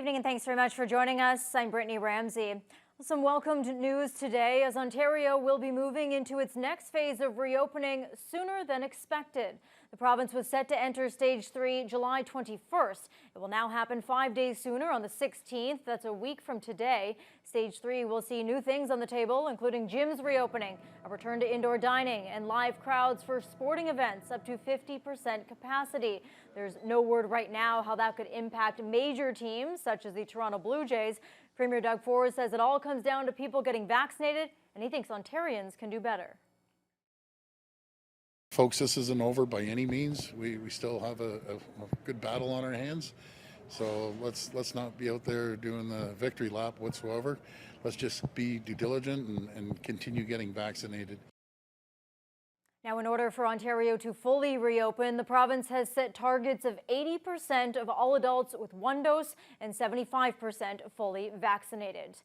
evening and thanks very much for joining us. I'm Brittany Ramsey. Some welcomed news today as Ontario will be moving into its next phase of reopening sooner than expected. The province was set to enter Stage 3 July 21st. It will now happen 5 days sooner on the 16th. That's a week from today. Stage 3 will see new things on the table, including gyms reopening, a return to indoor dining, and live crowds for sporting events up to 50% capacity. There's no word right now how that could impact major teams such as the Toronto Blue Jays. Premier Doug Ford says it all comes down to people getting vaccinated, and he thinks Ontarians can do better. Folks, this isn't over by any means. We still have a good battle on our hands. So let's not be out there doing the victory lap whatsoever. Let's just be due diligent and continue getting vaccinated. Now, in order for Ontario to fully reopen, the province has set targets of 80% of all adults with one dose and 75% fully vaccinated.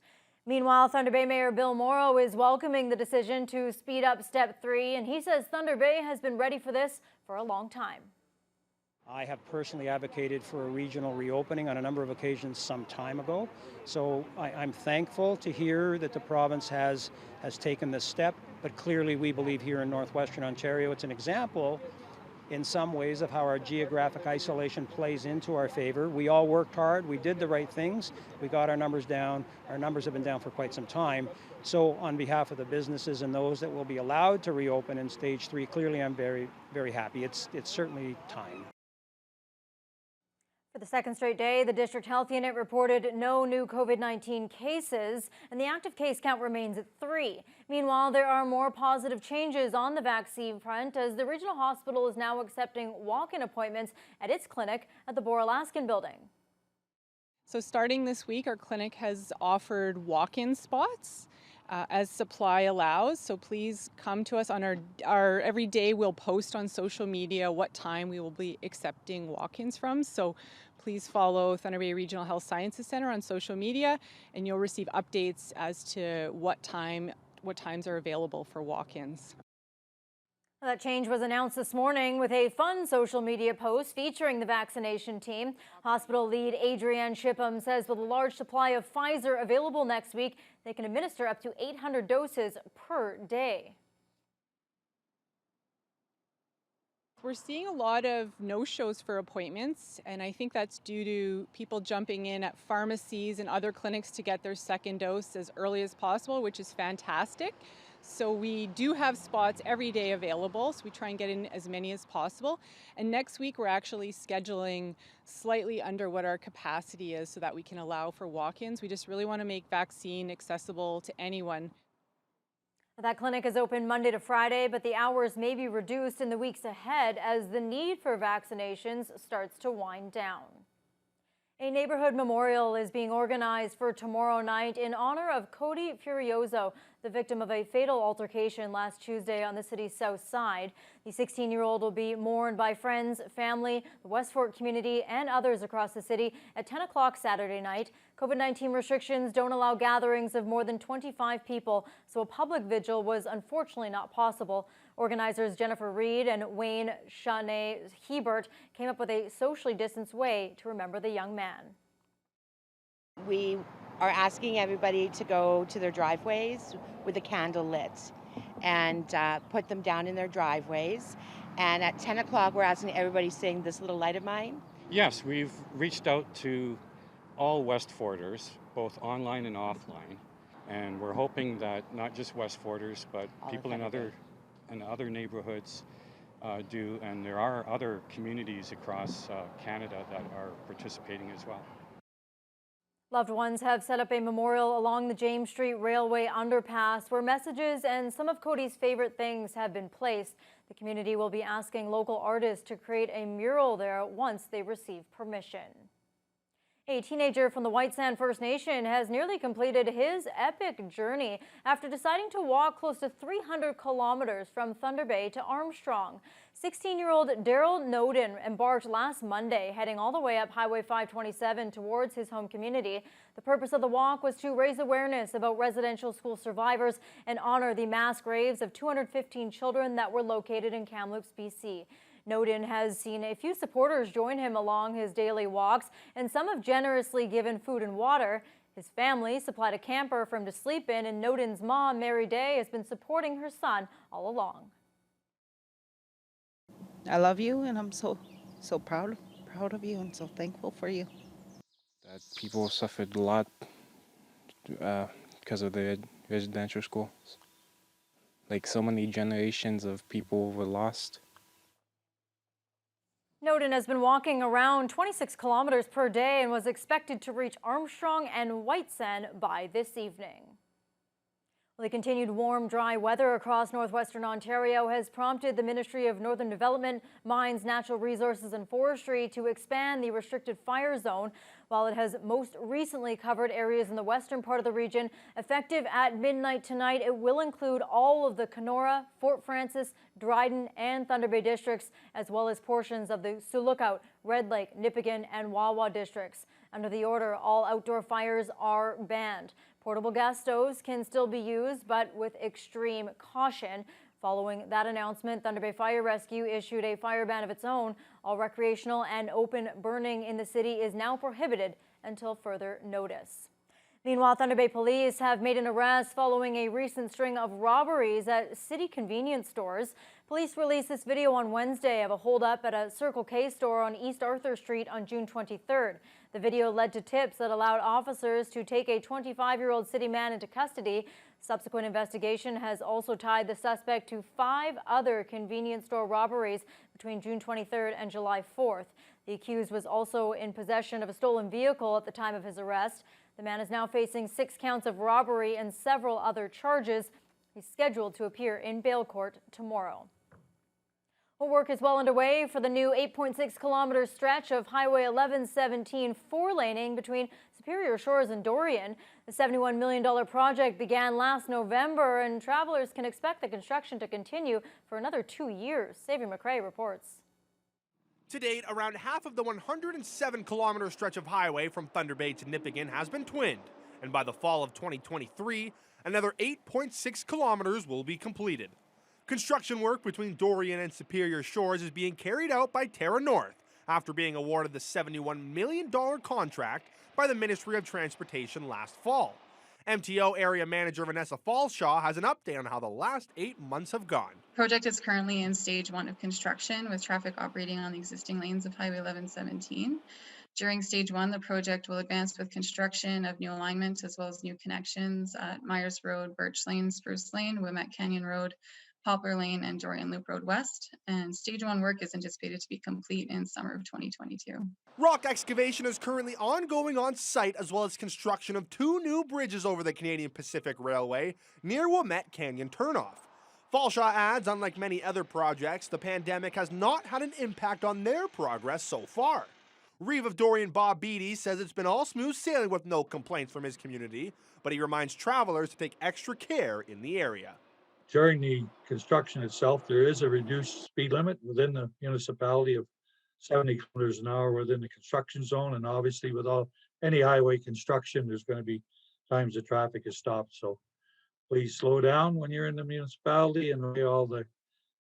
Meanwhile, Thunder Bay Mayor Bill Morrow is welcoming the decision to speed up Step 3, and he says Thunder Bay has been ready for this for a long time. I have personally advocated for a regional reopening on a number of occasions some time ago. So I'm thankful to hear that the province has taken this step, but clearly we believe here in Northwestern Ontario it's an example in some ways of how our geographic isolation plays into our favor. We all worked hard, we did the right things, we got our numbers down. Our numbers have been down for quite some time. So on behalf of the businesses and those that will be allowed to reopen in Stage 3, clearly I'm very, very happy. It's certainly time. For the second straight day, the District Health Unit reported no new COVID-19 cases, and the active case count remains at 3. Meanwhile, there are more positive changes on the vaccine front as the regional hospital is now accepting walk-in appointments at its clinic at the Boar Alaskan building. So starting this week, our clinic has offered walk-in spots as supply allows. So please come to us on our every day. We'll post on social media what time we will be accepting walk-ins from. So please follow Thunder Bay Regional Health Sciences Center on social media, and you'll receive updates as to what times are available for walk-ins. That change was announced this morning with a fun social media post featuring the vaccination team. Hospital lead Adrienne Shipham says with a large supply of Pfizer available next week, they can administer up to 800 doses per day. We're seeing a lot of no-shows for appointments, and I think that's due to people jumping in at pharmacies and other clinics to get their second dose as early as possible, which is fantastic. So we do have spots every day available, so we try and get in as many as possible. And next week we're actually scheduling slightly under what our capacity is so that we can allow for walk-ins. We just really want to make vaccine accessible to anyone. That clinic is open Monday to Friday, but the hours may be reduced in the weeks ahead as the need for vaccinations starts to wind down. A neighborhood memorial is being organized for tomorrow night in honor of Cody Furioso, the victim of a fatal altercation last Tuesday on the city's south side. The 16-year-old will be mourned by friends, family, the West Fork community, and others across the city at 10 o'clock Saturday night. COVID-19 restrictions don't allow gatherings of more than 25 people, so a public vigil was unfortunately not possible. Organizers Jennifer Reed and Wayne Shanae Hebert came up with a socially distanced way to remember the young man. We are asking everybody to go to their driveways with a candle lit and put them down in their driveways. And at 10 o'clock, we're asking everybody to sing This Little Light of Mine. Yes, we've reached out to all Westforders, both online and offline. And we're hoping that not just Westforders, but all people in other neighborhoods do. And there are other communities across Canada that are participating as well. Loved ones have set up a memorial along the James Street Railway underpass where messages and some of Cody's favorite things have been placed. The community will be asking local artists to create a mural there once they receive permission. A teenager from the White Sand First Nation has nearly completed his epic journey after deciding to walk close to 300 kilometers from Thunder Bay to Armstrong. 16-year-old Daryl Noden embarked last Monday, heading all the way up Highway 527 towards his home community. The purpose of the walk was to raise awareness about residential school survivors and honor the mass graves of 215 children that were located in Kamloops, BC. Nodin has seen a few supporters join him along his daily walks, and some have generously given food and water. His family supplied a camper for him to sleep in, and Nodin's mom, Mary Day, has been supporting her son all along. I love you, and I'm so proud of you, and so thankful for you. That people suffered a lot because of the residential schools. Like, so many generations of people were lost. Nodin has been walking around 26 kilometers per day and was expected to reach Armstrong and Whitesand by this evening. Well, the continued warm, dry weather across northwestern Ontario has prompted the Ministry of Northern Development, Mines, Natural Resources and Forestry to expand the restricted fire zone. While it has most recently covered areas in the western part of the region, effective at midnight tonight, it will include all of the Kenora, Fort Frances, Dryden and Thunder Bay districts, as well as portions of the Sioux Lookout, Red Lake, Nipigon and Wawa districts. Under the order, all outdoor fires are banned. Portable gas stoves can still be used, but with extreme caution. Following that announcement, Thunder Bay Fire Rescue issued a fire ban of its own. All recreational and open burning in the city is now prohibited until further notice. Meanwhile, Thunder Bay police have made an arrest following a recent string of robberies at city convenience stores. Police released this video on Wednesday of a holdup at a Circle K store on East Arthur Street on June 23rd. The video led to tips that allowed officers to take a 25-year-old city man into custody. Subsequent investigation has also tied the suspect to 5 other convenience store robberies between June 23rd and July 4th. The accused was also in possession of a stolen vehicle at the time of his arrest. The man is now facing 6 counts of robbery and several other charges. He's scheduled to appear in bail court tomorrow. Well, work is well underway for the new 8.6-kilometer stretch of Highway 1117 4-laning between Superior Shores and Dorian. The $71 million project began last November, and travelers can expect the construction to continue for another 2 years. Xavier McRae reports. To date, around half of the 107-kilometer stretch of highway from Thunder Bay to Nipigon has been twinned, and by the fall of 2023, another 8.6 kilometers will be completed. Construction work between Dorian and Superior Shores is being carried out by Terra North after being awarded the $71 million contract by the Ministry of Transportation last fall. MTO area manager Vanessa Fallshaw has an update on how the last 8 months have gone. The project is currently in stage 1 of construction, with traffic operating on the existing lanes of Highway 1117. During stage 1, the project will advance with construction of new alignments as well as new connections at Myers Road, Birch Lane, Spruce Lane, Wilmette Canyon Road, Poplar Lane and Dorian Loop Road West, and stage 1 work is anticipated to be complete in summer of 2022. Rock excavation is currently ongoing on site, as well as construction of 2 new bridges over the Canadian Pacific Railway near Wilmette Canyon Turnoff. Fallshaw adds, unlike many other projects, the pandemic has not had an impact on their progress so far. Reeve of Dorian Bob Beatty says it's been all smooth sailing with no complaints from his community, but he reminds travelers to take extra care in the area. During the construction itself, there is a reduced speed limit within the municipality of 70 kilometers an hour within the construction zone. And obviously with any highway construction, there's going to be times the traffic is stopped. So please slow down when you're in the municipality and obey all the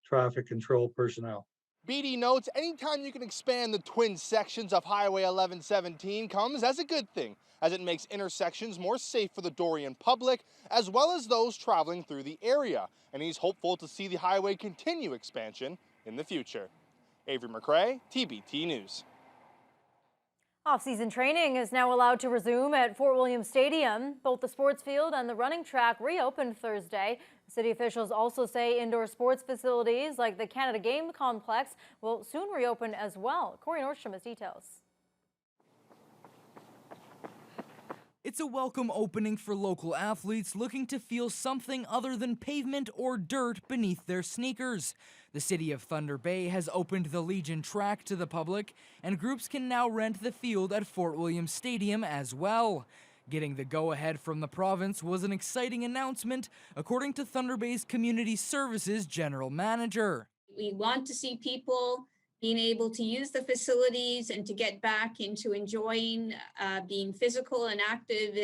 traffic control personnel. Beatty notes anytime you can expand the twin sections of Highway 1117 comes as a good thing, as it makes intersections more safe for the Dorian public, as well as those traveling through the area. And he's hopeful to see the highway continue expansion in the future. Avery McRae, TBT News. Off-season training is now allowed to resume at Fort William Stadium. Both the sports field and the running track reopened Thursday. City officials also say indoor sports facilities like the Canada Game Complex will soon reopen as well. Corey Nordstrom has details. It's a welcome opening for local athletes looking to feel something other than pavement or dirt beneath their sneakers. The city of Thunder Bay has opened the Legion track to the public, and groups can now rent the field at Fort William Stadium as well. Getting the go-ahead from the province was an exciting announcement, according to Thunder Bay's Community Services General Manager. We want to see people being able to use the facilities and to get back into enjoying being physical and active,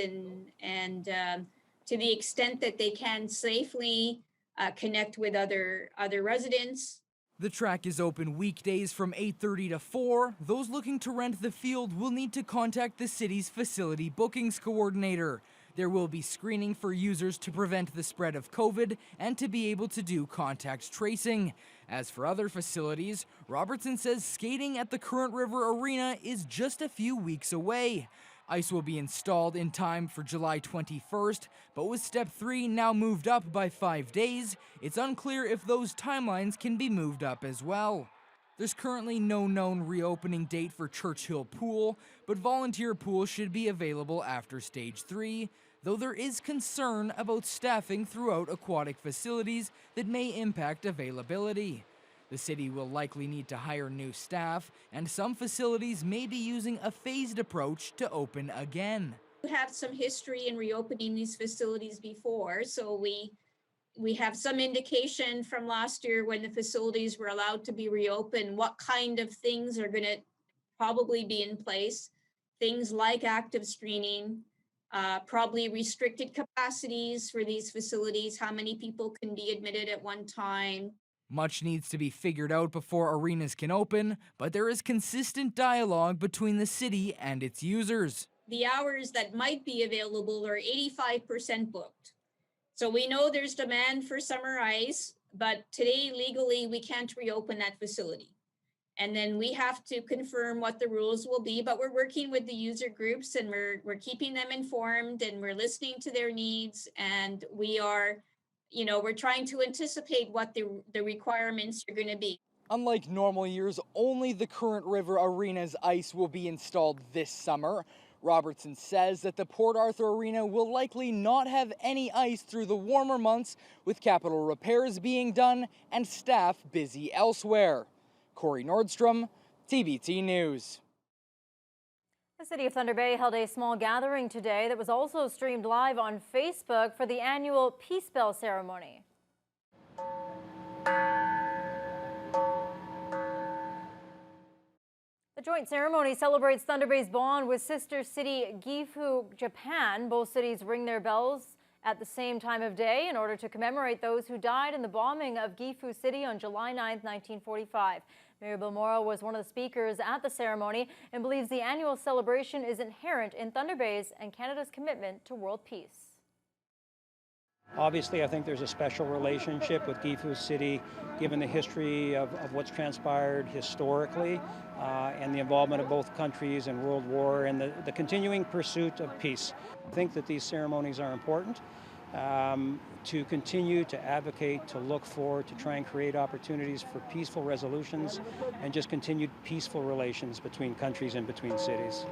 and to the extent that they can safely connect with other residents. The track is open weekdays from 8:30 to 4. Those looking to rent the field will need to contact the city's facility bookings coordinator. There will be screening for users to prevent the spread of COVID and to be able to do contact tracing. As for other facilities, Robertson says skating at the Current River Arena is just a few weeks away. Ice will be installed in time for July 21st, but with Step 3 now moved up by 5 days, it's unclear if those timelines can be moved up as well. There's currently no known reopening date for Churchill Pool, but volunteer pools should be available after Stage 3, though there is concern about staffing throughout aquatic facilities that may impact availability. The city will likely need to hire new staff, and some facilities may be using a phased approach to open again. We have some history in reopening these facilities before, so we have some indication from last year when the facilities were allowed to be reopened, what kind of things are going to probably be in place. Things like active screening, probably restricted capacities for these facilities, how many people can be admitted at one time. Much needs to be figured out before arenas can open, but there is consistent dialogue between the city and its users. The hours that might be available are 85% booked. So we know there's demand for summer ice, but today legally we can't reopen that facility. And then we have to confirm what the rules will be, but we're working with the user groups and we're keeping them informed and we're listening to their needs, and we're trying to anticipate what the requirements are going to be. Unlike normal years, only the Current River Arena's ice will be installed this summer. Robertson says that the Port Arthur Arena will likely not have any ice through the warmer months, with capital repairs being done and staff busy elsewhere. Corey Nordstrom, TBT News. The city of Thunder Bay held a small gathering today that was also streamed live on Facebook for the annual Peace Bell ceremony. The joint ceremony celebrates Thunder Bay's bond with sister city Gifu, Japan. Both cities ring their bells at the same time of day in order to commemorate those who died in the bombing of Gifu City on July 9, 1945. Mayor Bill Morrow was one of the speakers at the ceremony and believes the annual celebration is inherent in Thunder Bay's and Canada's commitment to world peace. Obviously, I think there's a special relationship with Gifu City, given the history of what's transpired historically and the involvement of both countries in World War and the continuing pursuit of peace. I think that these ceremonies are important to continue to advocate, to look for, to try and create opportunities for peaceful resolutions and just continued peaceful relations between countries and between cities.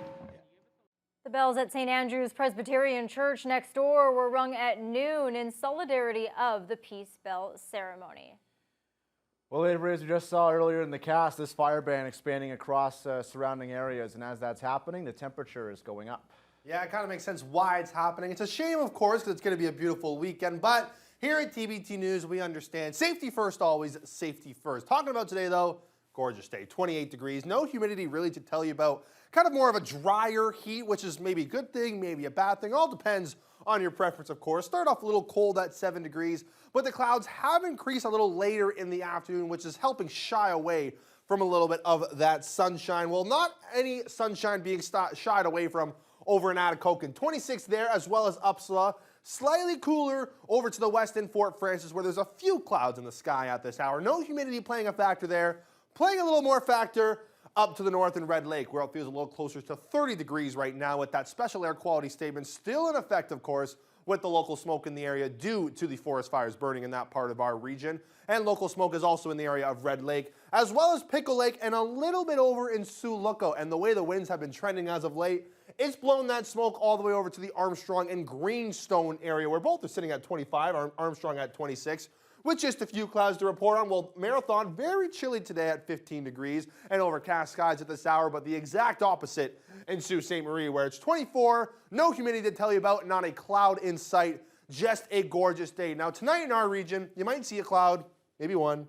The bells at St. Andrew's Presbyterian Church next door were rung at noon in solidarity of the Peace Bell ceremony. Well, as we just saw earlier in the cast, this fire ban expanding across surrounding areas, and as that's happening, the temperature is going up. Yeah, it kind of makes sense why it's happening. It's a shame, of course, because it's going to be a beautiful weekend, but here at TBT News, we understand safety first, always safety first. Talking about today, though, gorgeous day, 28 degrees, no humidity really to tell you about. Kind of more of a drier heat, which is maybe a good thing, maybe a bad thing. All depends on your preference, of course. Start off a little cold at 7 degrees, but the clouds have increased a little later in the afternoon, which is helping shy away from a little bit of that sunshine. Well, not any sunshine being shied away from over in Atikokan. 26 there, as well as Uppsala. Slightly cooler over to the west in Fort Frances, where there's a few clouds in the sky at this hour. No humidity playing a factor there. Playing a little more factor up to the north in Red Lake, where it feels a little closer to 30 degrees right now, with that special air quality statement still in effect, of course, with the local smoke in the area due to the forest fires burning in that part of our region. And local smoke is also in the area of Red Lake, as well as Pickle Lake and a little bit over in Suluco. And the way the winds have been trending as of late, it's blown that smoke all the way over to the Armstrong and Greenstone area, where both are sitting at 25, Armstrong at 26. With just a few clouds to report on. Well, Marathon, very chilly today at 15 degrees and overcast skies at this hour, but the exact opposite in Sault Ste. Marie, where it's 24, no humidity to tell you about, not a cloud in sight, just a gorgeous day. Now, tonight in our region, you might see a cloud, maybe one,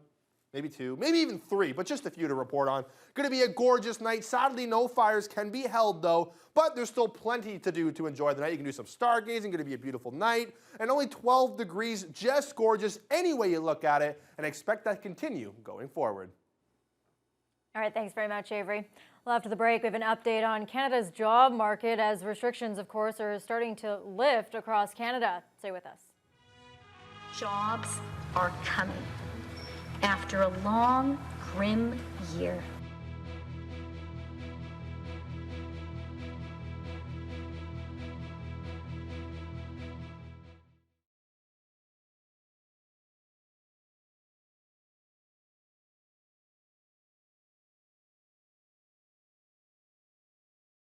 maybe 2, maybe even 3, but just a few to report on. Going to be a gorgeous night. Sadly, no fires can be held though, but there's still plenty to do to enjoy the night. You can do some stargazing. Going to be a beautiful night, and only 12 degrees, just gorgeous any way you look at it, and expect that to continue going forward. All right, thanks very much, Avery. Well, after the break, we have an update on Canada's job market as restrictions, of course, are starting to lift across Canada. Stay with us. Jobs are coming after a long, grim year.